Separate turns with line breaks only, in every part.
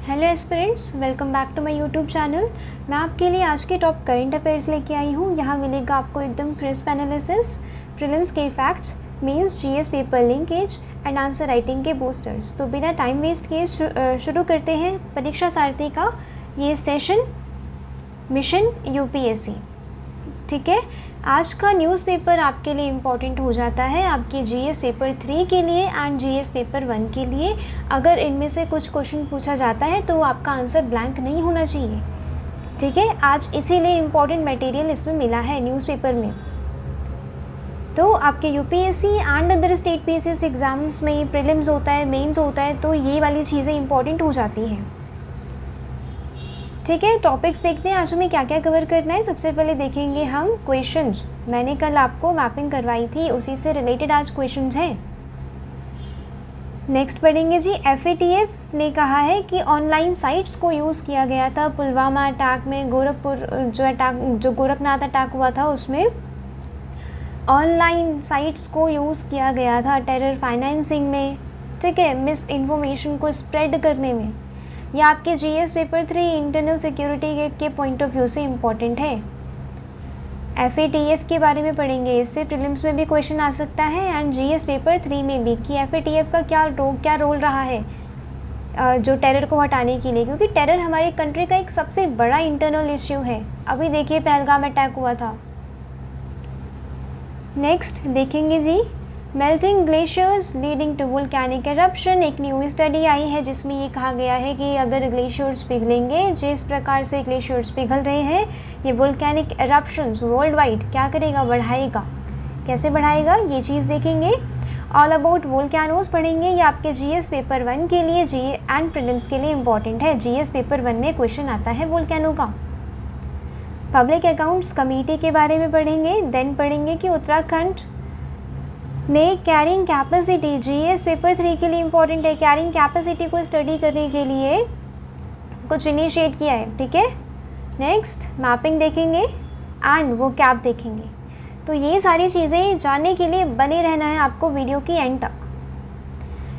Hello aspirants, welcome back to my YouTube channel. मैं आपके लिए आज के टॉप करंट अफेयर्स लेके आई हूँ। यहाँ मिलेगा आपको एकदम क्रिस्प एनालिसिस, प्रीलिम्स के facts, mains GS paper linkage and answer writing के बूस्टर्स। तो बिना टाइम वेस्ट किए शुरू करते हैं परीक्षा सारथी का ये सेशन, मिशन यूपीएससी। ठीक है, आज का न्यूज़पेपर आपके लिए इम्पॉर्टेंट हो जाता है आपके जीएस पेपर 3 के लिए एंड जीएस पेपर 1 के लिए। अगर इनमें से कुछ क्वेश्चन पूछा जाता है तो आपका आंसर ब्लैंक नहीं होना चाहिए। ठीक है, आज इसीलिए इम्पॉर्टेंट मटेरियल इसमें मिला है न्यूज़पेपर में। तो आपके UPSC and other state PCS exams में प्रीलिम्स होता है, मेंस होता है, तो ये वाली चीज़ें इंपॉर्टेंट हो जाती हैं। ठीक है, टॉपिक्स देखते हैं आज हमें क्या क्या कवर करना है। सबसे पहले देखेंगे हम क्वेश्चंस। मैंने कल आपको मैपिंग करवाई थी, उसी से रिलेटेड आज क्वेश्चंस हैं। नेक्स्ट पढ़ेंगे जी, एफएटीएफ ने कहा है कि ऑनलाइन साइट्स को यूज़ किया गया था पुलवामा अटैक में। जो गोरखनाथ अटैक हुआ था उसमें ऑनलाइन साइट्स को यूज़ किया गया था टेरर फाइनेंसिंग में। ठीक है, मिस इन्फॉर्मेशन को स्प्रेड करने में। यह आपके जीएस पेपर 3 इंटरनल सिक्योरिटी के पॉइंट ऑफ व्यू से इम्पॉर्टेंट है। एफएटीएफ के बारे में पढ़ेंगे, इससे प्रीलिम्स में भी क्वेश्चन आ सकता है एंड जीएस पेपर 3 में भी कि एफएटीएफ का क्या रोल रहा है जो टेरर को हटाने के लिए, क्योंकि टेरर हमारी कंट्री का एक सबसे बड़ा इंटरनल इश्यू है। अभी देखिए पहलगाम अटैक हुआ था। नेक्स्ट देखेंगे जी, melting glaciers leading to volcanic eruption. एक न्यू स्टडी आई है जिसमें ये कहा गया है कि अगर ग्लेशियर्स पिघलेंगे, जिस प्रकार से ग्लेशियर्स पिघल रहे हैं, ये वोल्केनिक एरप्शंस वर्ल्ड वाइड क्या करेगा, बढ़ाएगा। कैसे बढ़ाएगा ये चीज़ देखेंगे। ऑल अबाउट वोल्केनोस पढ़ेंगे। ये आपके जीएस पेपर 1 के लिए एंड प्रीलिम्स के लिए इम्पॉर्टेंट है। जीएस पेपर 1 में क्वेश्चन आता है वोल्केनो का। पब्लिक अकाउंट्स कमेटी के बारे में पढ़ेंगे। देन पढ़ेंगे कि उत्तराखंड ने कैरिंग कैपेसिटी, जीएस पेपर 3 के लिए इम्पॉर्टेंट है, कैरिंग कैपेसिटी को स्टडी करने के लिए कुछ इनिशिएट किया है। ठीक है, नेक्स्ट मैपिंग देखेंगे एंड वो कैप देखेंगे। तो ये सारी चीज़ें जानने के लिए बने रहना है आपको वीडियो की एंड तक।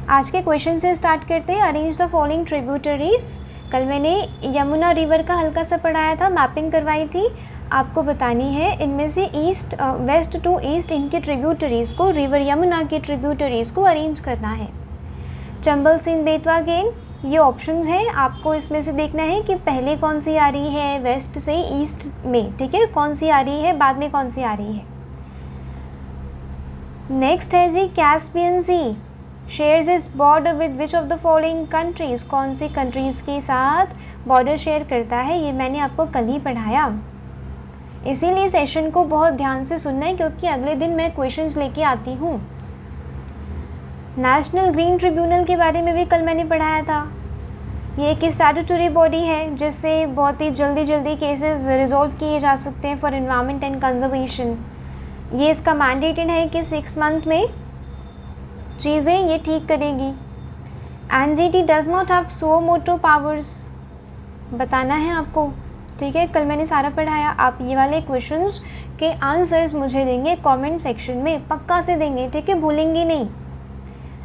आज के क्वेश्चन से स्टार्ट करते हैं। Arrange the following tributaries. कल मैंने यमुना रिवर का हल्का सा पढ़ाया था, मैपिंग करवाई थी। आपको बतानी है इनमें से वेस्ट टू ईस्ट इनके ट्रिब्यूटरीज़ को, रिवर यमुना के ट्रिब्यूटरीज़ को अरेंज करना है। चंबल सिंध बेतवा गेन, ये ऑप्शंस हैं। आपको इसमें से देखना है कि पहले कौन सी आ रही है वेस्ट से ईस्ट में। ठीक है, कौन सी आ रही है, बाद में कौन सी आ रही है। नेक्स्ट है जी, Caspian Sea shares is border with which of the following countries. कौन सी कंट्रीज़ के साथ बॉर्डर शेयर करता है, ये मैंने आपको कल ही पढ़ाया। इसीलिए सेशन को बहुत ध्यान से सुनना है क्योंकि अगले दिन मैं क्वेश्चंस लेके आती हूँ। नेशनल ग्रीन ट्रिब्यूनल के बारे में भी कल मैंने पढ़ाया था। ये एक स्टैट्यूटरी बॉडी है जिससे बहुत ही जल्दी केसेस रिजॉल्व किए जा सकते हैं फॉर एनवायरनमेंट एंड कंजर्वेशन। ये इसका मैंडेटेड है कि 6 मंथ में चीज़ें ये ठीक करेगी। NGT does not have suo motu powers, बताना है आपको। ठीक है, कल मैंने सारा पढ़ाया। आप ये वाले क्वेश्चंस के आंसर्स मुझे देंगे कमेंट सेक्शन में, पक्का से देंगे। ठीक है, भूलेंगे नहीं।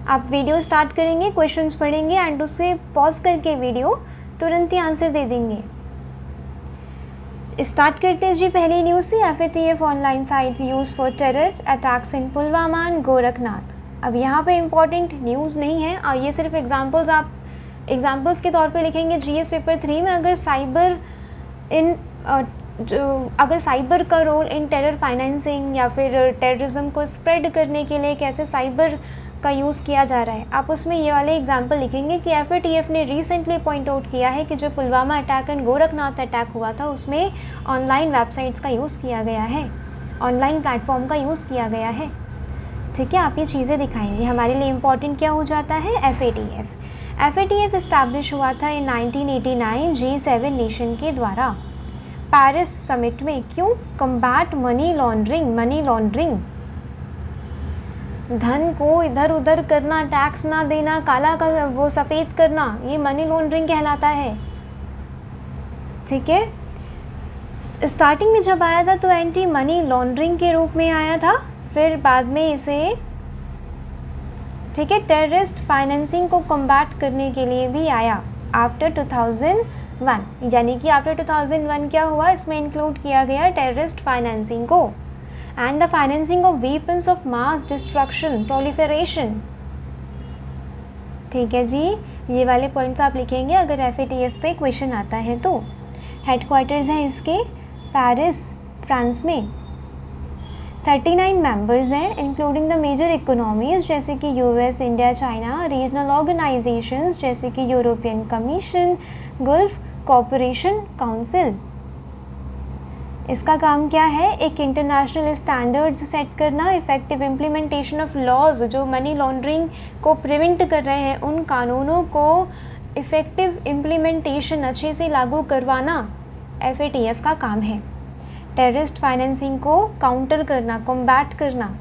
आप वीडियो स्टार्ट करेंगे, क्वेश्चंस पढ़ेंगे एंड उससे पॉज करके वीडियो तुरंत ही आंसर दे देंगे। स्टार्ट करते हैं जी पहली न्यूज़ से। FATF online site use for terror attacks in Pulwama and Gorakhnath. अब यहाँ पे इम्पॉर्टेंट न्यूज़ नहीं है और ये सिर्फ एग्जाम्पल्स, आप एग्जाम्पल्स के तौर पे लिखेंगे। जीएस पेपर 3 में अगर साइबर का रोल इन टेरर फाइनेंसिंग या फिर टेररिज्म को स्प्रेड करने के लिए कैसे साइबर का यूज़ किया जा रहा है, आप उसमें ये वाले एग्जाम्पल लिखेंगे कि एफएटीएफ ने रिसेंटली पॉइंट आउट किया है कि जो Pulwama attack and Gorakhnath attack हुआ था उसमें ऑनलाइन वेबसाइट्स का यूज़ किया गया है, ऑनलाइन प्लेटफॉर्म का यूज़ किया गया है। ठीक है, आप ये चीज़ें दिखाएंगे। हमारे लिए इम्पॉर्टेंट क्या हो जाता है, एफएटीएफ इस्टेब्लिश हुआ था इन 1989 G7 नेशन के द्वारा पेरिस समिट में। क्यों, कम्बैट मनी लॉन्ड्रिंग, धन को इधर उधर करना, टैक्स ना देना, काला का वो सफ़ेद करना, ये मनी लॉन्ड्रिंग कहलाता है। ठीक है, स्टार्टिंग में जब आया था तो एंटी मनी लॉन्ड्रिंग के रूप में आया था, फिर बाद में इसे ठीक है टेररिस्ट फाइनेंसिंग को कम्बैट करने के लिए भी आया। आफ्टर 2001, यानी कि आफ्टर 2001 क्या हुआ, इसमें इंक्लूड किया गया टेररिस्ट फाइनेंसिंग को and the financing of weapons of mass destruction proliferation. ठीक है जी, ये वाले पॉइंट्स आप लिखेंगे अगर FATF पे क्वेश्चन आता है तो। हेडक्वार्टर्स हैं इसके पेरिस फ्रांस में। 39 मेंबर्स हैं इंक्लूडिंग द मेजर इकोनॉमीज जैसे कि US, India, China, regional organisations जैसे कि European Commission, Gulf cooperation council. इसका काम क्या है, एक इंटरनेशनल स्टैंडर्ड्स सेट करना, इफेक्टिव इम्प्लीमेंटेशन ऑफ लॉज जो मनी लॉन्ड्रिंग को प्रिवेंट कर रहे हैं, उन कानूनों को इफ़ेक्टिव इम्प्लीमेंटेशन अच्छे से लागू करवाना FATF का काम है। टेररिस्ट फाइनेंसिंग को काउंटर करना, कॉम्बैट करना।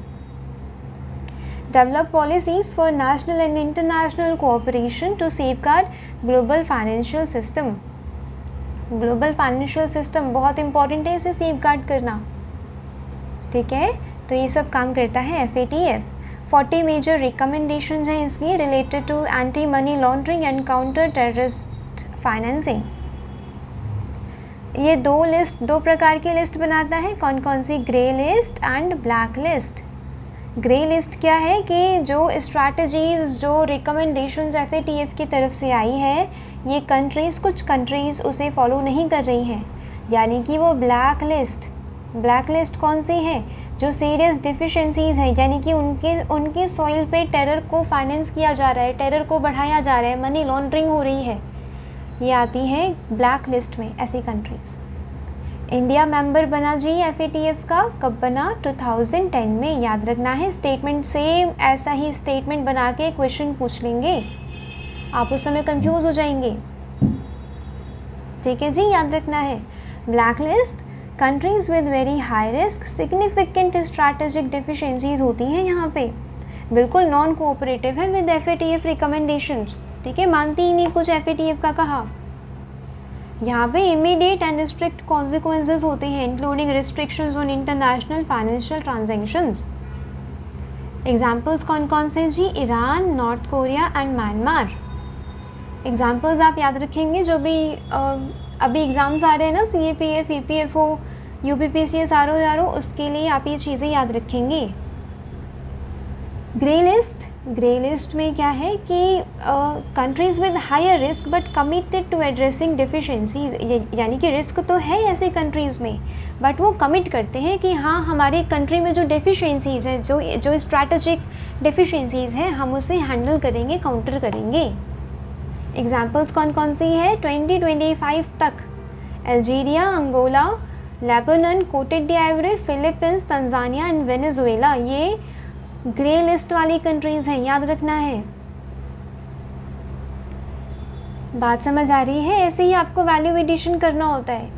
Develop policies for national and international cooperation to safeguard global financial system. Global financial system बहुत इंपॉर्टेंट है, इसे सेफगार्ड करना। ठीक है, तो ये सब काम करता है FATF। 40 मेजर रिकमेंडेशंस हैं इसकी related to anti money laundering and counter terrorist financing. ये दो प्रकार की लिस्ट बनाता है, कौन कौन सी, grey list and black list. Grey list क्या है कि जो स्ट्रैटेजीज़, जो रिकमेंडेशंस FATF की तरफ से आई है, ये कंट्रीज़, कुछ कंट्रीज़ उसे फॉलो नहीं कर रही हैं, यानी कि वो ब्लैक लिस्ट। ब्लैक लिस्ट कौन सी है, जो सीरियस डिफिशेंसीज़ हैं, यानी कि उनके सॉइल पे टेरर को फाइनेंस किया जा रहा है, टेरर को बढ़ाया जा रहा है, मनी लॉन्ड्रिंग हो रही है, ये आती है ब्लैक लिस्ट में ऐसी कंट्रीज़। इंडिया मेंबर बना जी FATF का, कब बना, 2010 में। याद रखना है, स्टेटमेंट सेम ऐसा ही स्टेटमेंट बना के क्वेश्चन पूछ लेंगे, आप उस समय कंफ्यूज हो जाएंगे। ठीक है जी, याद रखना है। Black list, countries with very high risk, significant strategic deficiencies होती हैं यहाँ पे, बिल्कुल नॉन कोऑपरेटिव है विद FATF रिकमेंडेशंस। ठीक है, मानती ही नहीं कुछ FATF का कहा। यहाँ पे इमीडिएट एंड स्ट्रिक्ट कॉन्सिक्वेंसेस होते हैं, including restrictions on international financial transactions. Examples कौन कौन से जी, Iran, North Korea and Myanmar. Examples आप याद रखेंगे, जो भी अभी एग्ज़ाम्स आ रहे हैं ना, CAPF, EPFO, UPPCS, RO, उसके लिए आप ये चीज़ें याद रखेंगे। ग्रे लिस्ट में क्या है कि countries with higher risk but committed to addressing deficiencies, यानी कि रिस्क तो है ऐसे कंट्रीज़ में, बट वो कमिट करते हैं कि हाँ, हमारे कंट्री में जो डेफिशिएंसीज़ है, जो स्ट्रैटेजिक डेफिशिएंसीज़ हैं, हम उसे हैंडल करेंगे, काउंटर करेंगे। एग्जाम्पल्स कौन कौन सी है, 2025 तक Algeria, Angola, Lebanon, cote d'Ivoire, Philippines, Tanzania and Venezuela, ये ग्रे लिस्ट वाली कंट्रीज़ हैं, याद रखना है। बात समझ आ रही है? ऐसे ही आपको वैल्यू एडिशन करना होता है।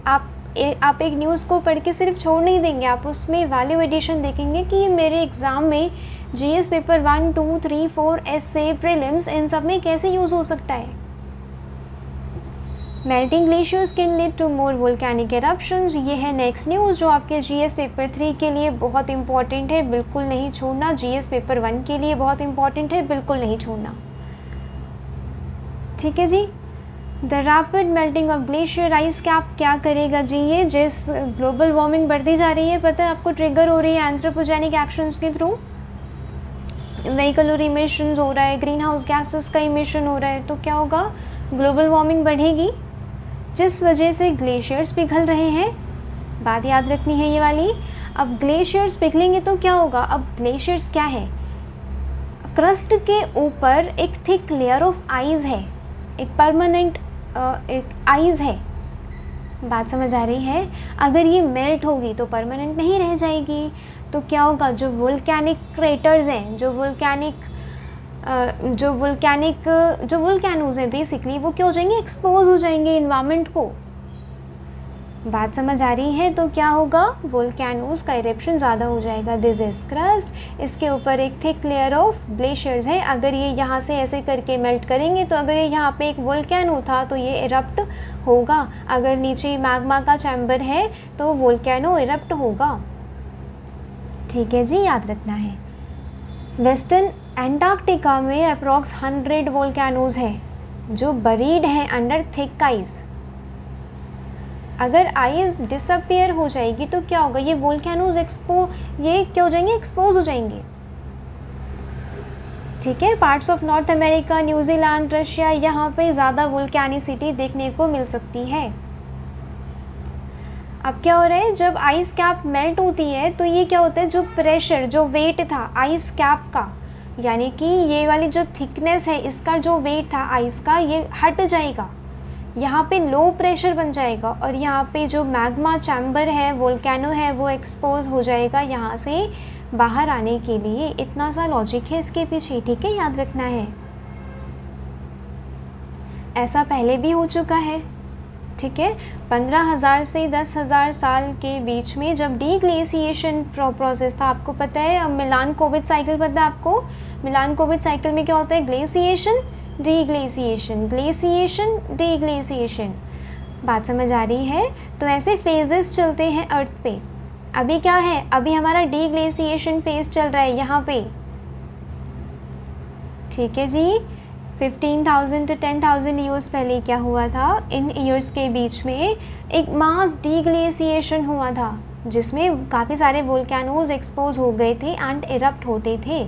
आप एक न्यूज़ को पढ़ के सिर्फ छोड़ नहीं देंगे, आप उसमें वैल्यू एडिशन देखेंगे कि ये मेरे एग्ज़ाम में GS पेपर 1, 2, 3, 4, एसे, प्रीलिम्स, इन सब में कैसे यूज़ हो सकता है। Melting glaciers can lead to more volcanic eruptions, ये है नेक्स्ट न्यूज़ जो आपके GS पेपर 3 के लिए बहुत इंपॉर्टेंट है, बिल्कुल नहीं छोड़ना। GS पेपर 1 के लिए बहुत इंपॉर्टेंट है, बिल्कुल नहीं छोड़ना। ठीक है जी। The rapid melting of glacier ice cap क्या करेगा जी, ये जिस ग्लोबल वार्मिंग बढ़ती जा रही है, पता है आपको, ट्रिगर हो रही है एंथ्रोपोजेनिक एक्शंस के थ्रू। व्हीकलर इमिशंस हो रहा है, ग्रीन हाउस गैसेस का इमिशन हो रहा है, तो क्या होगा, ग्लोबल वार्मिंग बढ़ेगी, जिस वजह से ग्लेशियर्स पिघल रहे हैं। बात याद रखनी है ये वाली। अब ग्लेशियर्स पिघलेंगे तो क्या होगा, अब ग्लेशियर्स क्या है, क्रस्ट के ऊपर एक थिक लेयर ऑफ आइस है, एक परमानेंट एक आइस है। बात समझ आ रही है। अगर ये मेल्ट होगी तो परमानेंट नहीं रह जाएगी, तो क्या होगा, जो वोल्केनिक क्रेटर्स हैं, जो वोल्केनोज हैं बेसिकली, वो क्या हो जाएंगे, एक्सपोज हो जाएंगे इन्वायरमेंट को। बात समझ आ रही है। तो क्या होगा, वोल्केनोज का इरेप्शन ज़्यादा हो जाएगा। दिस इज क्रस्ट, इसके ऊपर एक थिक लेयर ऑफ ग्लेशियर्स है। अगर ये यहाँ से ऐसे करके मेल्ट करेंगे तो अगर ये यहाँ पे एक वोल्केनो था तो ये इरप्ट होगा। अगर नीचे मैग्मा का चैम्बर है तो वोल्केनो इरप्ट होगा। ठीक है जी, याद रखना है। वेस्टर्न एंटार्क्टिका में अप्रॉक्स 100 वोल्केनोज हैं। जो बरीड है अंडर थिक आइस। अगर आइस डिसअपियर हो जाएगी तो क्या होगा, ये वोल्केनोज ये क्या हो जाएंगे, एक्सपोज हो जाएंगे। ठीक है, parts of north America, New Zealand, Russia, यहाँ पे ज़्यादा वोल्केनिसिटी देखने को मिल सकती है। अब क्या हो रहा है, जब आइस कैप मेल्ट होती है तो ये क्या होता है, जो प्रेशर, जो वेट था आइस कैप का, यानी कि ये वाली जो थिकनेस है इसका जो वेट था आइस का, ये हट जाएगा। यहाँ पे लो प्रेशर बन जाएगा और यहाँ पे जो मैग्मा चैम्बर है, वोल्केनो है, वो एक्सपोज हो जाएगा यहाँ से बाहर आने के लिए। इतना सा लॉजिक है इसके पीछे, ठीक है, याद रखना है। ऐसा पहले भी हो चुका है, ठीक है। 15,000 से 10,000 साल के बीच में जब डीग्लेशिएशन प्रोसेस था, आपको पता है, मिलान-कोविच साइकिल पता है आपको। मिलान-कोविच साइकिल में क्या होता है, ग्लेशिएशन, डीग्लेशिएशन, ग्लेशिएशन, डीग्लेशिएशन। बात समझ आ रही है। तो ऐसे फेजेस चलते हैं अर्थ पे। अभी क्या है, अभी हमारा डीग्लेशिएशन फेज चल रहा है यहाँ पे, ठीक है जी। 15,000 to 10,000 ईयर्स पहले क्या हुआ था, इन ईयर्स के बीच में एक मास डीग्लेशिएशन हुआ था जिसमें काफ़ी सारे वोल्केनोज एक्सपोज हो गए थे एंड इरप्ट होते थे।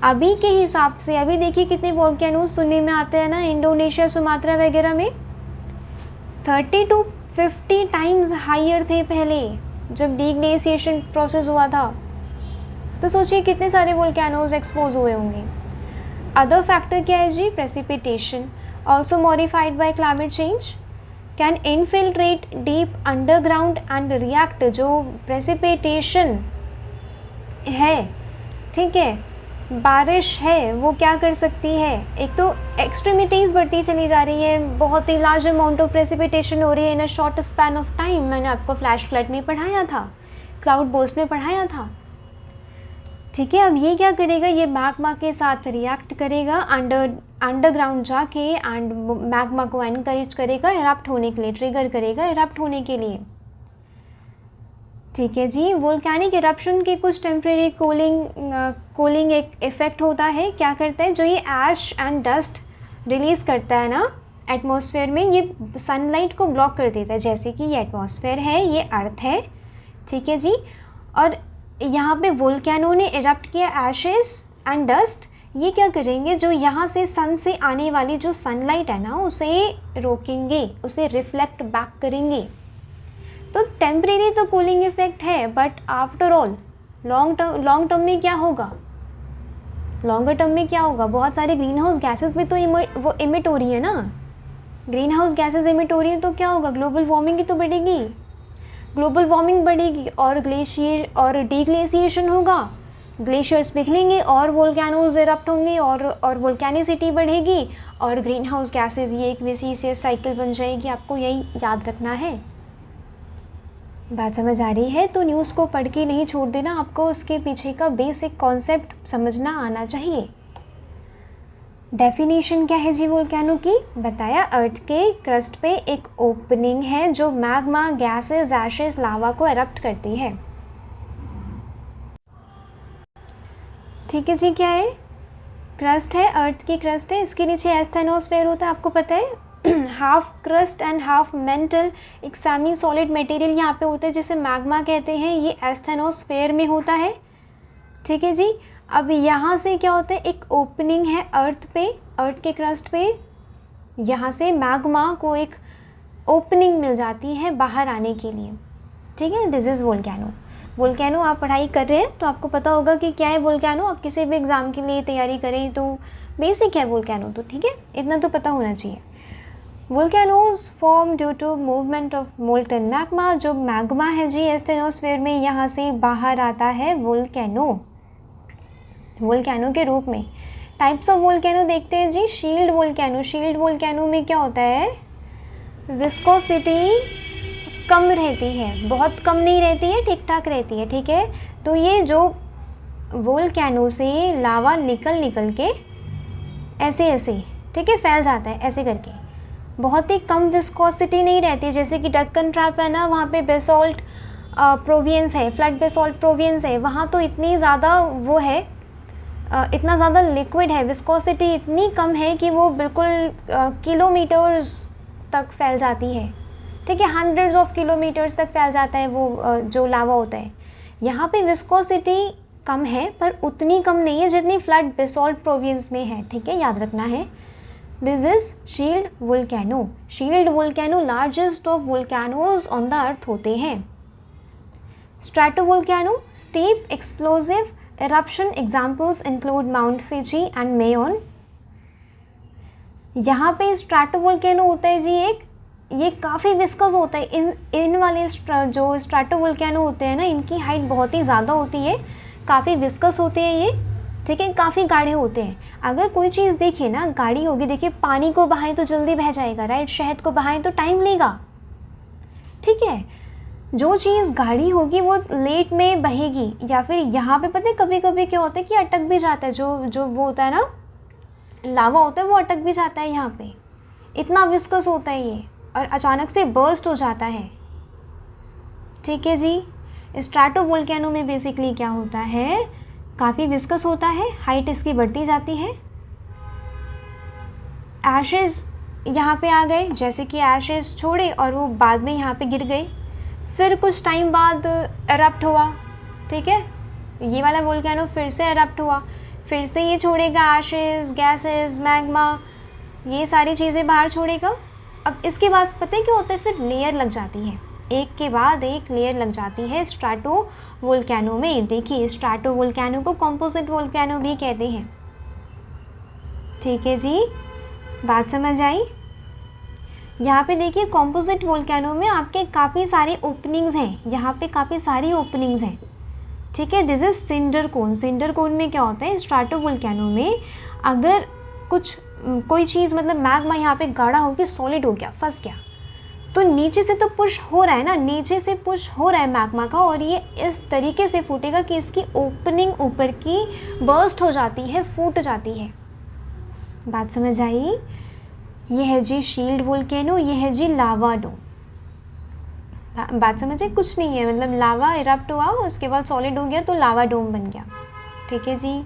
अभी के हिसाब से अभी देखिए कितने वोल्केनोज सुनने में आते हैं ना, इंडोनेशिया, सुमात्रा वगैरह में 30 to 50 टाइम्स हायर थे पहले जब डीग्लेशिएशन प्रोसेस हुआ था। तो सोचिए कितने सारे वोल्केनोज एक्सपोज हुए होंगे। अदर फैक्टर क्या है जी, precipitation, also modified by climate change, can infiltrate deep underground and react. जो प्रेसिपिटेशन है, ठीक है, बारिश है, वो क्या कर सकती है, एक तो एक्सट्रीमिटीज़ बढ़ती चली जा रही है, बहुत ही लार्ज अमाउंट ऑफ प्रेसिपिटेशन हो रही है in a short span of time. मैंने आपको फ्लैश फ्लड में पढ़ाया था, क्लाउड बर्स्ट में पढ़ाया था, ठीक है। अब ये क्या करेगा, ये मैग्मा के साथ रिएक्ट करेगा, अंडरग्राउंड जाके एंड मैग्मा को एनकरेज करेगा इरप्ट होने के लिए, ट्रिगर करेगा इरप्ट होने के लिए, ठीक है जी। वोल्केनिक इरप्शन के कुछ टेम्परेरी कूलिंग एक इफ़ेक्ट होता है। क्या करता है, जो ये ऐश एंड डस्ट रिलीज़ करता है ना एटमॉस्फेयर में, ये सनलाइट को ब्लॉक कर देता है। जैसे कि ये एटमॉस्फेयर है, ये अर्थ है, ठीक है जी, और यहाँ पे वोल्केनो ने इरप्ट किया एशेस एंड डस्ट, ये क्या करेंगे, जो यहाँ से सन से आने वाली जो सनलाइट है ना उसे रोकेंगे, उसे रिफ्लेक्ट बैक करेंगे। तो टेम्परेरी तो कूलिंग इफेक्ट है, but after all long term में क्या होगा, लॉन्गर टर्म में क्या होगा, बहुत सारे ग्रीन हाउस गैसेज भी तो वो इमिट हो रही है ना। ग्रीन हाउस गैसेज इमिट हो रही है तो क्या होगा, ग्लोबल वार्मिंग ही तो बढ़ेगी, ग्लोबल वार्मिंग बढ़ेगी और ग्लेशियर और डीग्लेशिएशन होगा, ग्लेशियर्स पिघलेंगे और वोल्केनोज इरप्ट होंगे और वोल्केनिसिटी बढ़ेगी और ग्रीन हाउस गैसेज, ये एक विशियस साइकिल बन जाएगी। आपको यही याद रखना है। बात समझ आ रही है। तो न्यूज़ को पढ़ के नहीं छोड़ देना, आपको उसके पीछे का बेसिक कॉन्सेप्ट समझना आना चाहिए। डेफिनेशन क्या है जी वोल्केनो की, बताया अर्थ के क्रस्ट पे एक ओपनिंग है जो मैग्मा, गैसेस, एशेस, लावा को इरप्ट करती है, ठीक है जी। क्या है, क्रस्ट है, अर्थ की क्रस्ट है, इसके नीचे एस्थेनोस्फेयर होता है, आपको पता है। Half crust and half mental, एक सेमी सॉलिड मटेरियल यहाँ पे होता है जिसे मैग्मा कहते हैं, ये एस्थेनोस्फेयर में होता है, ठीक है जी। अब यहाँ से क्या होता है, एक ओपनिंग है अर्थ पे, अर्थ के क्रस्ट पे, यहाँ से मैग्मा को एक ओपनिंग मिल जाती है बाहर आने के लिए, ठीक है। This is volcano. वोल्केनो आप पढ़ाई कर रहे हैं तो आपको पता होगा कि क्या है वोल्केनो। आप किसी भी एग्ज़ाम के लिए तैयारी करें तो बेसिक है वोल्केनो, तो ठीक है, इतना तो पता होना चाहिए। Volcanoes form due to movement of molten magma, जो मैग्मा है जी एस्थेनोस्फेयर में, यहाँ से बाहर आता है वोल्केनो, वोल्केनो के रूप में। टाइप्स ऑफ वोल्केनो देखते हैं जी। शील्ड वोल्केनो, शील्ड वोल्केनो में क्या होता है, विस्कोसिटी कम रहती है, बहुत कम नहीं रहती है, ठीक ठाक रहती है, ठीक है। तो ये जो वोल्केनो से लावा निकल के ऐसे ठीक है फैल जाता है, ऐसे करके, बहुत ही कम विस्कोसिटी नहीं रहती है। जैसे कि डक्कन ट्रैप है ना, वहाँ पे बेसॉल्ट प्रोवियंस है, फ्लड बेसॉल्ट प्रोवियंस है, वहाँ तो इतनी ज़्यादा वो है इतना ज़्यादा लिक्विड है, विस्कोसिटी इतनी कम है कि वो बिल्कुल किलोमीटर्स तक फैल जाती है, ठीक है, हंड्रेड्स ऑफ किलोमीटर्स तक फैल जाता है वो जो लावा होता है। यहाँ पे विस्कोसिटी कम है पर उतनी कम नहीं है जितनी फ्लड बेसॉल्ट प्रोविंस में है, ठीक है, याद रखना है। This is shield volcano. Shield volcano largest of volcanoes on the earth होते हैं। Stratovolcano, steep explosive eruption examples include Mount Fuji and Mayon। यहाँ पे स्ट्रैटोवोल्केनो होता है जी एक, ये काफ़ी विस्कस होता है। इन वाले जो स्ट्रैटोवोल्केनो होते हैं ना, इनकी हाइट बहुत ही ज़्यादा होती है, काफ़ी विस्कस होते हैं ये, ठीक है, काफ़ी गाढ़े होते हैं। अगर कोई चीज़ देखिए ना गाढ़ी होगी, देखिए पानी को बहाएं तो जल्दी बह जाएगा, राइट, शहद को बहाएं तो टाइम लेगा, ठीक है। जो चीज़ गाढ़ी होगी वो लेट में बहेगी, या फिर यहाँ पे पता है कभी कभी क्या होता है कि अटक भी जाता है, जो वो होता है ना लावा होता है वो अटक भी जाता है यहाँ पे, इतना विस्कस होता है ये, और अचानक से बर्स्ट हो जाता है, ठीक है जी। स्ट्रैटोवोल्केनो में बेसिकली क्या होता है, काफ़ी विस्कस होता है, हाइट इसकी बढ़ती जाती है। एशेज़ यहाँ पे आ गए, जैसे कि एशेज़ छोड़े और वो बाद में यहाँ पे गिर गए, फिर कुछ टाइम बाद एरप्ट हुआ, ठीक है, ये वाला वोल्केनो फिर से एरप्ट हुआ, फिर से ये छोड़ेगा एशेज़, गैसेस, मैग्मा, ये सारी चीज़ें बाहर छोड़ेगा। अब इसके बाद पता है क्या होता है, फिर लेयर लग जाती है, एक के बाद एक लेयर लग जाती है स्ट्रैटोवोल्केनो में। देखिए स्ट्रैटोवोल्केनो को कंपोजिट वोल्केनो भी कहते हैं, ठीक है जी, बात समझ आई। यहाँ पे देखिए कंपोजिट वोल्केनो में आपके काफ़ी सारे ओपनिंग्स हैं, यहाँ पे काफ़ी सारी ओपनिंग्स हैं, ठीक है। This is cinder cone. Cinder cone में क्या होता है, स्ट्रैटोवोल्केनो में अगर कोई चीज़ मतलब मैग्मा यहाँ पे गाढ़ा होकर सॉलिड हो गया, फंस गया, तो नीचे से तो पुश हो रहा है ना, नीचे से पुश हो रहा है मैग्मा का, और ये इस तरीके से फूटेगा कि इसकी ओपनिंग ऊपर की बर्स्ट हो जाती है, फूट जाती है। बात समझ आई। ये है जी शील्ड वोल्केनो, ये है जी लावा डोम। बात समझे, कुछ नहीं है, मतलब लावा इरप्ट हुआ, उसके बाद सॉलिड हो गया तो लावा डोम बन गया, ठीक है जी।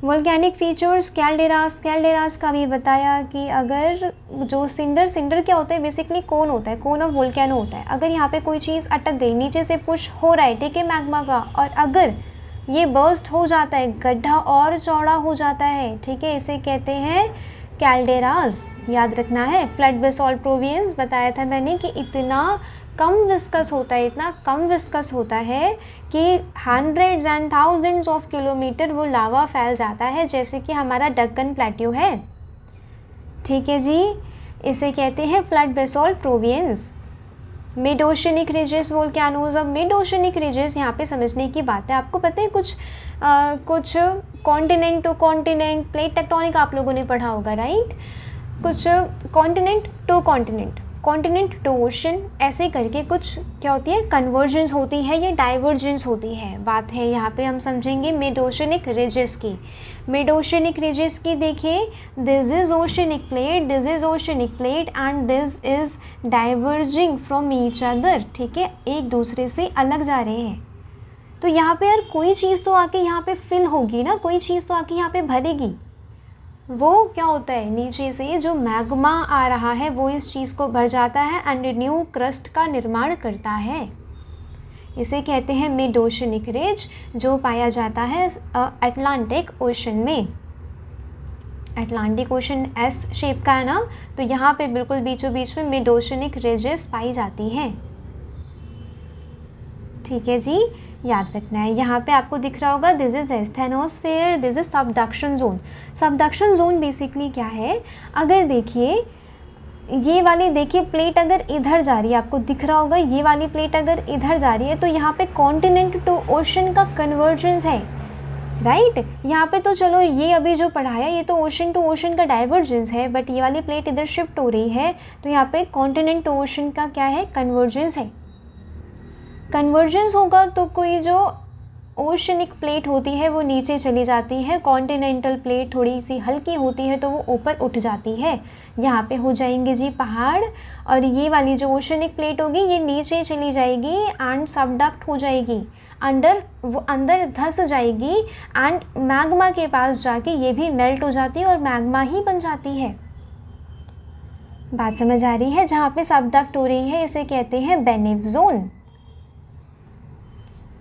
वोल्केनिक फीचर्स, कैल्डेरास का भी बताया कि अगर जो सिंडर क्या होता है, बेसिकली कोन होता है, कोन ऑफ वोल्केनो होता है। अगर यहाँ पे कोई चीज़ अटक गई, नीचे से पुश हो रहा है, ठीक है, मैग्मा का, और अगर ये बर्स्ट हो जाता है, गड्ढा और चौड़ा हो जाता है, ठीक है, इसे कहते हैं कैल्डेरास, याद रखना है। फ्लड बेसॉल्ट प्रोविंस बताया था मैंने कि इतना कम विस्कस होता है, इतना कम विस्कस होता है कि hundreds and thousands of kilometre वो लावा फैल जाता है, जैसे कि हमारा डक्कन प्लेट्यू है, ठीक है जी। इसे कहते हैं flood basalt province. Mid oceanic ridges volcanoes. अब मिड ओशनिक रिजेस यहाँ पे समझने की बात है, आपको पता है कुछ continent to continent plate tectonic आप लोगों ने पढ़ा होगा, राइट, कुछ continent to continent to ocean, ऐसे करके कुछ क्या होती है, कन्वर्जेंस होती है या डाइवर्जेंस होती है। बात है यहाँ पे हम समझेंगे मिड ओशनिक रिजेस की। मिड ओशनिक रिजेस की देखिए, this is oceanic plate, this is oceanic plate and this is diverging from each other, ठीक है, एक दूसरे से अलग जा रहे हैं। तो यहाँ पे यार कोई चीज़ तो आके यहाँ पे फिल होगी ना, कोई चीज़ तो आके यहाँ पे भरेगी। वो क्या होता है, नीचे से जो मैग्मा आ रहा है वो इस चीज़ को भर जाता है एंड न्यू क्रस्ट का निर्माण करता है। इसे कहते हैं मिड ओशनिक रिज, जो पाया जाता है अटलांटिक ओशन में। अटलांटिक ओशन एस शेप का है ना, तो यहाँ पे बिल्कुल बीचों बीच में मिड ओशनिक रिजेस पाई जाती हैं, ठीक है जी, याद रखना है। यहाँ पे आपको दिख रहा होगा this is asthenosphere, this is subduction zone. Subduction zone basically क्या है, अगर देखिए ये वाली देखिए प्लेट अगर इधर जा रही है, आपको दिख रहा होगा ये वाली प्लेट अगर इधर जा रही है तो यहाँ पे कॉन्टिनेंट टू ओशन का कन्वर्जेंस है, राइट। यहाँ पे तो चलो ये अभी जो पढ़ाया ये तो ओशन टू ओशन का डाइवर्जेंस है, बट ये वाली प्लेट इधर शिफ्ट हो रही है तो यहाँ पे कॉन्टिनेंट टू ओशन का क्या है, कन्वर्जेंस है। कन्वर्जेंस होगा तो कोई जो ओशनिक प्लेट होती है वो नीचे चली जाती है, कॉन्टिनेंटल प्लेट थोड़ी सी हल्की होती है तो वो ऊपर उठ जाती है, यहाँ पे हो जाएंगे जी पहाड़, और ये वाली जो ओशनिक प्लेट होगी ये नीचे चली जाएगी एंड सबडक्ट हो जाएगी। वो अंदर धंस जाएगी एंड मैग्मा के पास जाके ये भी मेल्ट हो जाती है और मैग्मा ही बन जाती है। बात समझ आ रही है? जहाँ पे सबडक्ट हो रही है इसे कहते हैं बेनेव जोन।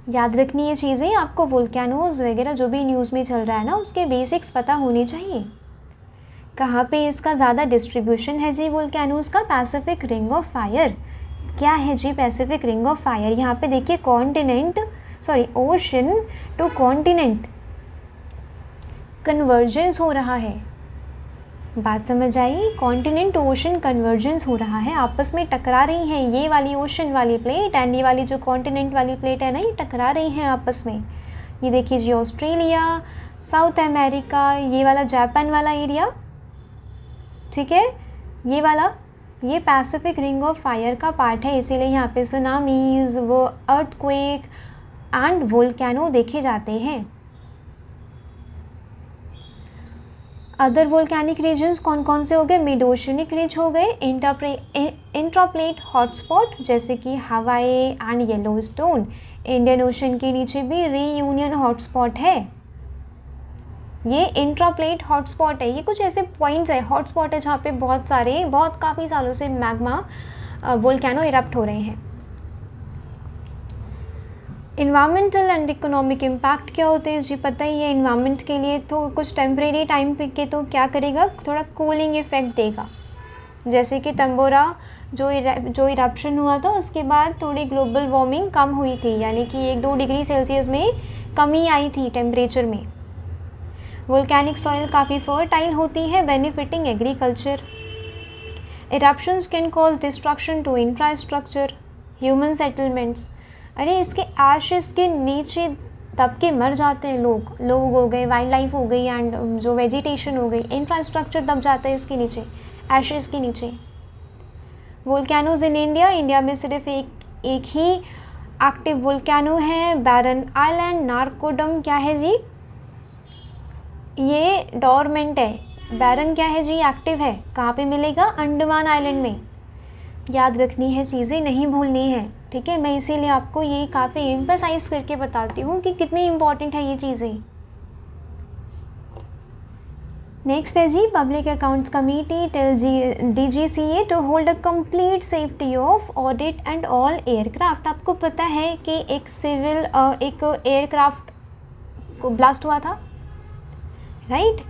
याद रखनी ये चीज़ें, आपको वोल्केनोज वगैरह जो भी न्यूज़ में चल रहा है ना उसके बेसिक्स पता होने चाहिए। कहाँ पे इसका ज़्यादा डिस्ट्रीब्यूशन है जी वोल्केनोज का? Pacific ring of fire. क्या है जी पैसिफिक रिंग ऑफ फायर? यहाँ पे देखिए ओशन टू कॉन्टिनेंट कन्वर्जेंस हो रहा है। बात समझ आई? कॉन्टिनेंट ओशन कन्वर्जेंस हो रहा है, आपस में टकरा रही हैं ये वाली ओशन वाली प्लेट एंड ये वाली जो कॉन्टिनेंट वाली प्लेट है ना, ये टकरा रही हैं आपस में। ये देखिए जी ऑस्ट्रेलिया, साउथ अमेरिका, ये वाला जापान वाला एरिया, ठीक है, ये वाला, ये पैसिफिक रिंग ऑफ फायर का पार्ट है, इसीलिए यहाँ पे सुनामीज, वो अर्थक्वेक एंड वोल्केनो देखे जाते हैं। अदर वोल्केनिक रीजन्स कौन कौन से हो गए? मिड ओशनिक रिज हो गए, इंट्राप्लेट हॉटस्पॉट जैसे कि हवाई एंड येलोस्टोन। इंडियन ओशन के नीचे भी रीयूनियन हॉटस्पॉट है, ये इंट्राप्लेट हॉटस्पॉट है। ये कुछ ऐसे पॉइंट्स है, हॉटस्पॉट है जहाँ पे काफ़ी सालों से मैग्मा वोल्केनो इरप्ट हो रहे हैं। इन्वायरमेंटल एंड इकोनॉमिक इम्पैक्ट क्या होते हैं जी? पता ही है, इन्वायरमेंट के लिए तो कुछ टेम्परेरी टाइम पे के तो क्या करेगा, थोड़ा कूलिंग इफेक्ट देगा। जैसे कि तंबोरा जो इरप्शन हुआ था उसके बाद थोड़ी ग्लोबल वार्मिंग कम हुई थी, यानी कि 1-2 डिग्री सेल्सियस में कमी आई थी टेम्परेचर में। वोल्केनिक सॉइल काफ़ी फर्टाइल होती है, benefiting agriculture. Eruptions can cause destruction to infrastructure, human settlements. अरे इसके एशेस के नीचे दब के मर जाते हैं लोग हो गए, वाइल्ड लाइफ हो गई एंड जो वेजिटेशन हो गई, इंफ्रास्ट्रक्चर दब जाता है इसके नीचे, एशेस के नीचे। वोल्केनोज इन इंडिया में सिर्फ एक ही एक्टिव वोल्केनो है, बैरन आइलैंड नारकोडम। क्या है जी? ये डोरमेंट है। बैरन क्या है जी? एक्टिव है। कहाँ पे मिलेगा? अंडमान आइलैंड में। याद रखनी है चीज़ें, नहीं भूलनी है, ठीक है। मैं इसीलिए आपको ये काफ़ी एम्फसाइज करके बताती हूँ कि कितनी इम्पॉर्टेंट है ये चीज़ें। नेक्स्ट है जी public accounts committee tell DGCA to hold a complete safety of audit and all aircraft. आपको पता है कि एक एयरक्राफ्ट को ब्लास्ट हुआ था, राइट?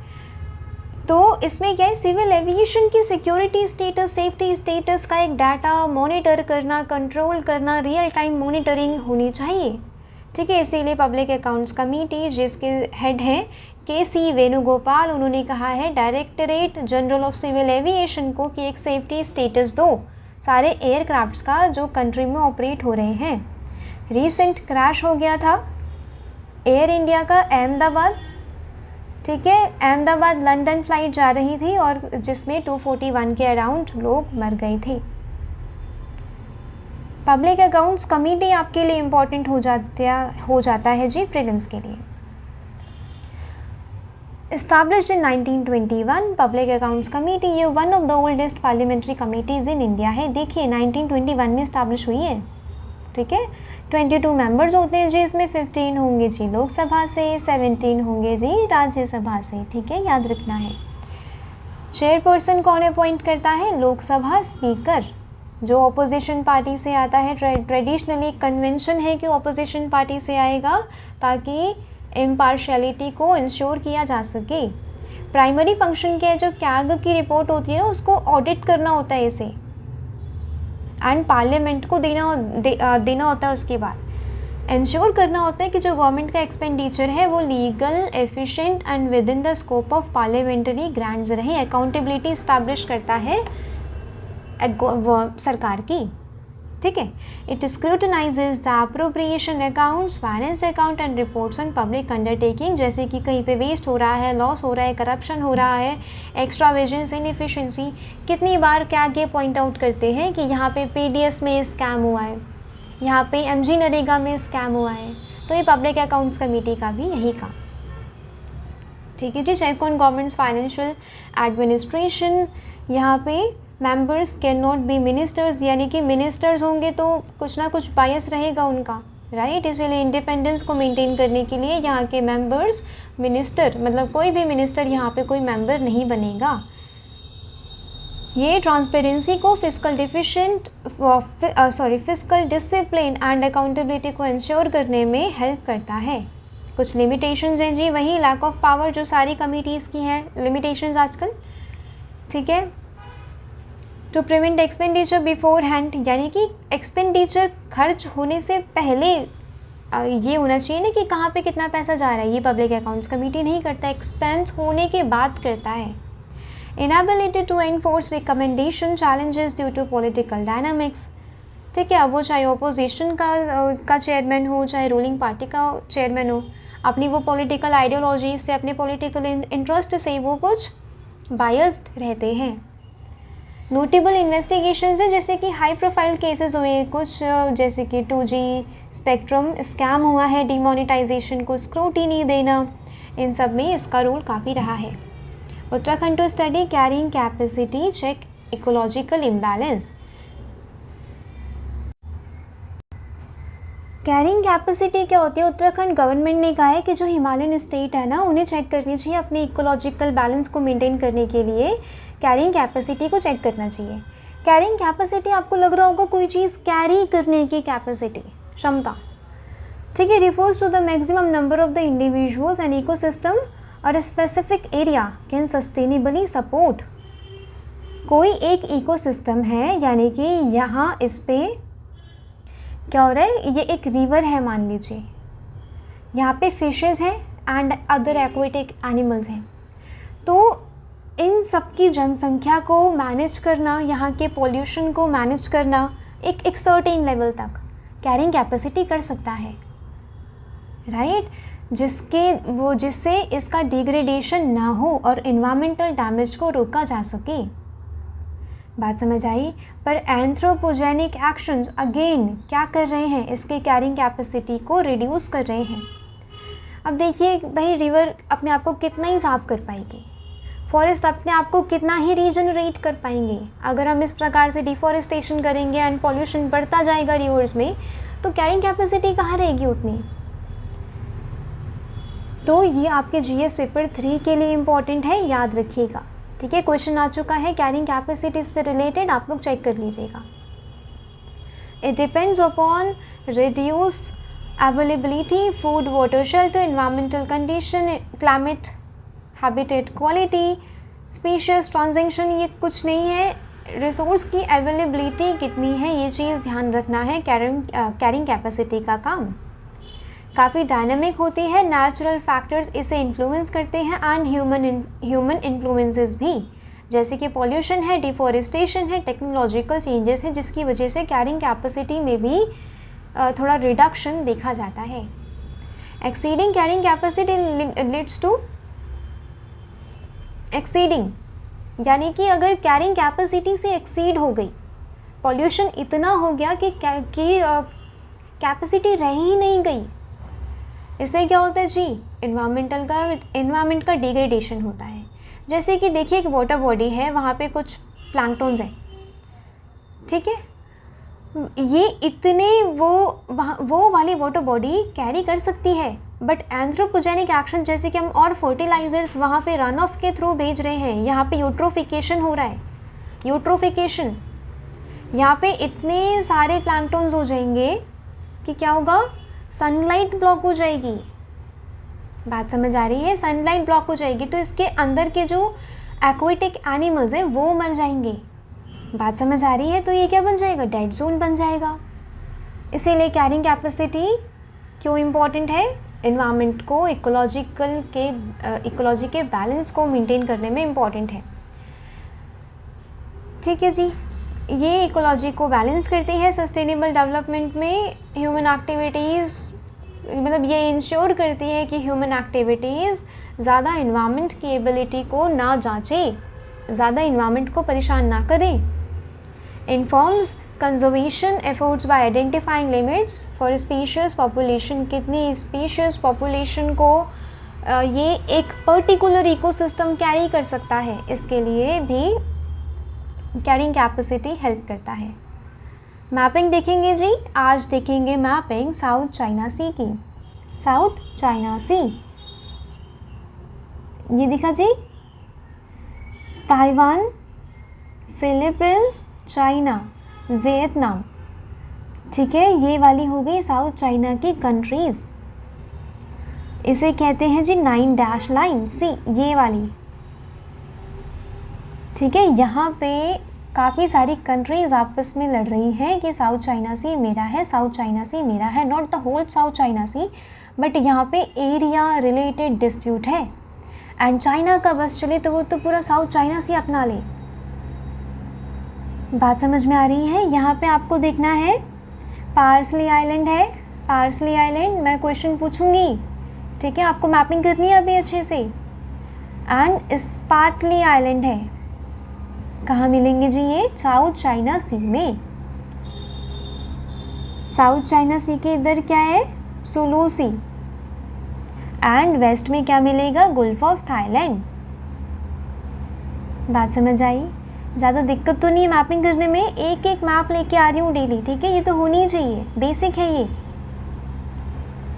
तो इसमें क्या है, सिविल एविएशन की सिक्योरिटी स्टेटस, सेफ्टी स्टेटस का एक डाटा मॉनिटर करना, कंट्रोल करना, रियल टाइम मॉनिटरिंग होनी चाहिए, ठीक है। इसीलिए पब्लिक अकाउंट्स कमेटी जिसके हेड हैं KC वेणुगोपाल, उन्होंने कहा है directorate general of civil aviation को कि एक सेफ्टी स्टेटस दो सारे एयरक्राफ्ट्स का जो कंट्री में ऑपरेट हो रहे हैं। रिसेंट क्रैश हो गया था एयर इंडिया का अहमदाबाद, ठीक है, अहमदाबाद लंदन फ़्लाइट जा रही थी और जिसमें 241 के अराउंड लोग मर गए थे। पब्लिक अकाउंट्स कमेटी आपके लिए इम्पॉर्टेंट हो जाता है जी प्रीलिम्स के लिए। Established in 1921, public accounts committee ये one of the oldest parliamentary committees in India है। देखिए 1921 में इस्टेब्लिश हुई है, ठीक है। 22 मेंबर्स होते हैं जी, इसमें 15 होंगे जी लोकसभा से, 17 होंगे जी राज्यसभा से, ठीक है, याद रखना है। चेयरपर्सन कौन अपॉइंट करता है? लोकसभा स्पीकर, जो ऑपोजिशन पार्टी से आता है। ट्रेडिशनली कन्वेंशन है कि ऑपोजिशन पार्टी से आएगा ताकि इम्पार्शियलिटी को इंश्योर किया जा सके। प्राइमरी फंक्शन क्या है, जो कैग की रिपोर्ट होती है ना उसको ऑडिट करना होता है इसे, एंड पार्लियामेंट को देना होता है। उसके बाद इंश्योर करना होता है कि जो गवर्नमेंट का एक्सपेंडिचर है वो legal, efficient and within the scope of parliamentary grants रहे। अकाउंटेबिलिटी इस्टेब्लिश करता है सरकार की, ठीक है। It scrutinises the appropriation accounts, finance account and reports on public undertaking, जैसे कि कहीं पे वेस्ट हो रहा है, लॉस हो रहा है, करप्शन हो रहा है, एक्स्ट्रा वेजेंस, इनएफिशिएंसी। कितनी बार क्या ये पॉइंट आउट करते हैं कि यहाँ पे PDS में स्कैम हुआ है, यहाँ पे MG नरेगा में स्कैम हुआ है, तो ये पब्लिक अकाउंट्स कमेटी का भी यही काम, ठीक है जी। Check on government's financial administration, यहाँ पे members can not be ministers, यानी कि मिनिस्टर्स होंगे तो कुछ ना कुछ बायस रहेगा उनका, राइट। इसीलिए इंडिपेंडेंस को मेंटेन करने के लिए यहाँ के मेंबर्स मिनिस्टर, मतलब कोई भी मिनिस्टर यहाँ पे कोई मेंबर नहीं बनेगा। ये ट्रांसपेरेंसी को फिजिकल डिसिप्लिन एंड अकाउंटेबिलिटी को इंश्योर करने में हेल्प करता है। कुछ लिमिटेशंस हैं जी, वही लैक ऑफ पावर जो सारी कमिटीज़ की हैं लिमिटेशंस आजकल, ठीक है। To prevent expenditure beforehand, यानी कि एक्सपेंडिचर खर्च होने से पहले ये होना चाहिए ना कि कहाँ पे कितना पैसा जा रहा है, ये पब्लिक अकाउंट्स कमेटी नहीं करता, एक्सपेंस होने के बाद करता है। Inability to enforce recommendation challenges due to political dynamics, ठीक है। अब वो चाहे ओपोजिशन का चेयरमैन हो, चाहे रूलिंग पार्टी का चेयरमैन हो, अपनी वो पॉलिटिकल आइडियोलॉजी से, अपने पॉलिटिकल इंटरेस्ट से वो कुछ बायस्ड रहते हैं। नोटेबल इन्वेस्टिगेशंस हैं, जैसे कि हाई प्रोफाइल केसेस हुए कुछ, जैसे कि 2G स्पेक्ट्रम स्कैम हुआ है, डिमोनेटाइजेशन को स्क्रूटिनी देना, इन सब में इसका रोल काफ़ी रहा है। Uttarakhand to study carrying capacity check ecological imbalance. Carrying capacity क्या होती है? उत्तराखंड गवर्नमेंट ने कहा है कि जो हिमालयन स्टेट है ना, उन्हें चेक करनी चाहिए, अपने इकोलॉजिकल बैलेंस को मेंटेन करने के लिए कैरिंग कैपेसिटी को चेक करना चाहिए। कैरिंग कैपेसिटी, आपको लग रहा होगा कोई चीज़ कैरी करने की कैपेसिटी, क्षमता, ठीक है, refers to the maximum number of the individuals and ecosystem और specific area can sustainably support. कोई एक इकोसिस्टम है, यानी कि यहाँ इस पे क्या हो रहा है, ये एक रिवर है मान लीजिए, यहाँ पे फिशेस हैं एंड अदर एक्वेटिक एनिमल्स हैं, तो इन सब की जनसंख्या को मैनेज करना, यहाँ के पॉल्यूशन को मैनेज करना एक सर्टेन लेवल तक कैरिंग कैपेसिटी कर सकता है, राइट, जिससे इसका डिग्रेडेशन ना हो और इन्वायरमेंटल डैमेज को रोका जा सके। बात समझ आई? पर एंथ्रोपोजेनिक एक्शंस अगेन क्या कर रहे हैं, इसके कैरिंग कैपेसिटी को रिड्यूस कर रहे हैं। अब देखिए भाई, रिवर अपने आप को कितना ही साफ कर पाएगी, फॉरेस्ट अपने आप को कितना ही रीजनरेट कर पाएंगे। अगर हम इस प्रकार से डिफॉरेस्टेशन करेंगे एंड पॉल्यूशन बढ़ता जाएगा रिवर्स में, तो कैरिंग कैपेसिटी कहाँ रहेगी उतनी। तो ये आपके GS पेपर 3 के लिए इम्पॉर्टेंट है, याद रखिएगा, ठीक है। क्वेश्चन आ चुका है कैरिंग कैपेसिटी से रिलेटेड, आप लोग चेक कर लीजिएगा। It depends upon reduce availability, food, water, shelter, environmental condition, climate, habitat quality, species transaction, ये कुछ नहीं है, रिसोर्स की अवेलेबिलिटी कितनी है, ये चीज़ ध्यान रखना है कैरिंग कैपेसिटी का काम। काफ़ी डायनामिक होती है, नेचुरल फैक्टर्स इसे इन्फ्लुएंस करते हैं एंड ह्यूमन इन्फ्लुएंसेस भी, जैसे कि पॉल्यूशन है, डिफॉरेस्टेशन है, टेक्नोलॉजिकल चेंजेस है, जिसकी वजह से कैरिंग कैपेसिटी में भी थोड़ा रिडक्शन देखा जाता है। Exceeding carrying capacity leads to exceeding, यानी कि अगर कैरिंग कैपेसिटी से एक्सीड हो गई, पॉल्यूशन इतना हो गया कि कैपेसिटी रह ही नहीं गई, इससे क्या होता है जी, इन्वायरमेंट का डिग्रेडेशन होता है। जैसे कि देखिए एक वाटर बॉडी है, वहाँ पे कुछ प्लैंकटन्स हैं, ठीक है, ये इतने वो वाली वाटर बॉडी कैरी कर सकती है, बट एंथ्रोपोजेनिक एक्शन जैसे कि हम और फर्टिलाइजर्स वहाँ पे रन ऑफ के थ्रू भेज रहे हैं, यहाँ पे यूट्रोफिकेशन हो रहा है, यूट्रोफिकेशन, यहाँ पे इतने सारे प्लैंकटन्स हो जाएंगे कि क्या होगा, सनलाइट ब्लॉक हो जाएगी। बात समझ आ रही है? सनलाइट ब्लॉक हो जाएगी तो इसके अंदर के जो एक्वेटिक एनिमल्स हैं वो मर जाएंगे। बात समझ आ रही है? तो ये क्या बन जाएगा, डेड जोन बन जाएगा। इसीलिए कैरिंग कैपेसिटी क्यों इम्पॉर्टेंट है, इन्वायरमेंट को इकोलॉजी के बैलेंस को मेंटेन करने में इम्पॉर्टेंट है। ठीक है जी, ये इकोलॉजी को बैलेंस करती है। सस्टेनेबल डेवलपमेंट में ह्यूमन एक्टिविटीज़, मतलब ये इंश्योर करती है कि ह्यूमन एक्टिविटीज़ ज़्यादा इन्वायरमेंट की एबिलिटी को ना जांचें, ज़्यादा इन्वायरमेंट को परेशान ना करें। Informs conservation efforts bye identifying limits for species population. कितनी स्पीशीज़ पॉपुलेशन को ये एक पर्टिकुलर इकोसिस्टम कैरी कर सकता है, इसके लिए भी कैरिंग कैपेसिटी हेल्प करता है। मैपिंग देखेंगे जी, आज देखेंगे मैपिंग साउथ चाइना सी की। साउथ चाइना सी, ये दिखा जी, ताइवान, फिलीपींस, चाइना, वियतनाम, ठीक है, ये वाली हो गई साउथ चाइना की कंट्रीज़। इसे कहते हैं जी 9 डैश लाइन सी, ये वाली, ठीक है। यहाँ पे काफ़ी सारी कंट्रीज़ आपस में लड़ रही हैं कि साउथ चाइना सी मेरा है, साउथ चाइना सी मेरा है, not the whole South China Sea, but यहाँ पे एरिया रिलेटेड डिस्प्यूट है। एंड चाइना का बस चले तो वो तो पूरा साउथ चाइना सी अपना ले। बात समझ में आ रही है? यहाँ पे आपको देखना है, पार्सली आइलैंड है, पार्सली आइलैंड, मैं क्वेश्चन पूछूंगी, ठीक है, आपको मैपिंग करनी है अभी अच्छे से। एंड स्पार्टली आइलैंड है, कहाँ मिलेंगे जी ये? साउथ चाइना सी में। साउथ चाइना सी के इधर क्या है? सुलू सी। एंड वेस्ट में क्या मिलेगा? Gulf of Thailand. बात समझ आई? ज़्यादा दिक्कत तो नहीं है मैपिंग करने में, एक एक मैप लेके आ रही हूँ डेली, ठीक है, ये तो होनी ही चाहिए, बेसिक है ये।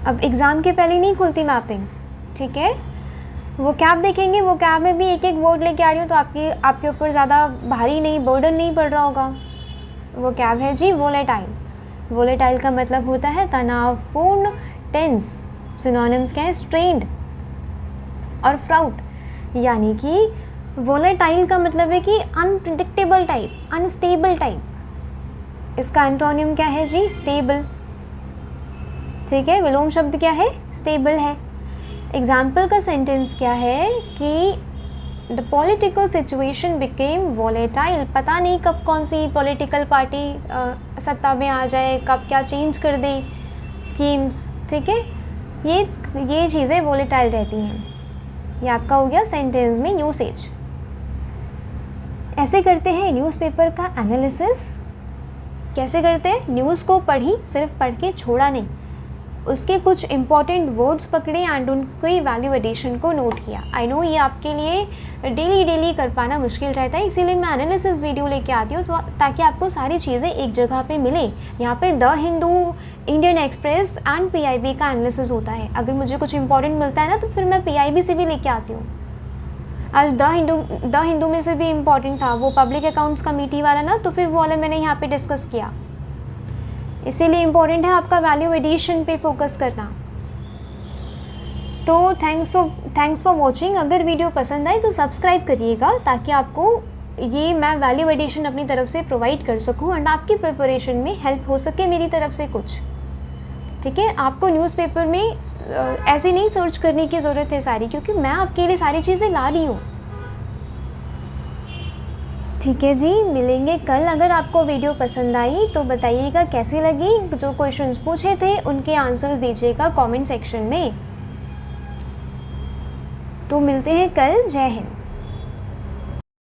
अब एग्ज़ाम के पहले नहीं खुलती मैपिंग, ठीक है। वो कैब देखेंगे, वो कैब में भी एक एक वर्ड लेके आ रही हूँ, तो आपके ऊपर ज़्यादा भारी नहीं, बर्डन नहीं पड़ रहा होगा। वो कैब है जी वोलेटाइल। वोलेटाइल का मतलब होता है तनावपूर्ण, टेंस। सिनोनिम्स क्या है? स्ट्रेन्ड और फ्राउट। यानी कि वोलेटाइल का मतलब है कि अनप्रिडिक्टेबल टाइप, अनस्टेबल टाइप। इसका एंटोनियम क्या है जी? स्टेबल, ठीक है। विलोम शब्द क्या है? स्टेबल है। एग्जाम्पल का सेंटेंस क्या है कि the political situation became volatile. पता नहीं कब कौन सी पॉलिटिकल पार्टी सत्ता में आ जाए, कब क्या चेंज कर दे स्कीम्स, ठीक है। ये चीज़ें वोलेटाइल रहती हैं। ये आपका हो गया सेंटेंस में यूसेज। ऐसे करते हैं न्यूज़पेपर का एनालिसिस। कैसे करते हैं? न्यूज़ को पढ़ी, सिर्फ पढ़ के छोड़ा नहीं, उसके कुछ इंपॉर्टेंट वर्ड्स पकड़े एंड उनकी वैल्यू एडिशन को नोट किया। आई नो ये आपके लिए डेली कर पाना मुश्किल रहता है, इसीलिए मैं एनालिसिस वीडियो लेके आती हूँ, तो ताकि आपको सारी चीज़ें एक जगह पे मिले। यहाँ पे the Hindu, Indian express and PIB का एनालिसिस होता है। अगर मुझे कुछ इंपॉर्टेंट मिलता है ना, तो फिर मैं PIB से भी लेके आती हूँ। आज द हिंदू में से भी इम्पॉर्टेंट था वो पब्लिक अकाउंट्स कमेटी वाला ना, तो फिर वो वाला मैंने यहाँ पे डिस्कस किया। इसीलिए इम्पॉर्टेंट है आपका वैल्यू एडिशन पे फोकस करना। तो थैंक्स फॉर वॉचिंग। अगर वीडियो पसंद आए तो सब्सक्राइब करिएगा, ताकि आपको ये मैं वैल्यू एडिशन अपनी तरफ से प्रोवाइड कर सकूं एंड आपकी प्रिपरेशन में हेल्प हो सके मेरी तरफ से कुछ, ठीक है। आपको न्यूज़पेपर में ऐसे नहीं सर्च करने की ज़रूरत है सारी, क्योंकि मैं आपके लिए सारी चीज़ें ला रही हूँ, ठीक है जी। मिलेंगे कल। अगर आपको वीडियो पसंद आई तो बताइएगा कैसी लगी। जो क्वेश्चंस पूछे थे उनके आंसर्स दीजिएगा कमेंट सेक्शन में। तो मिलते हैं कल। जय हिंद।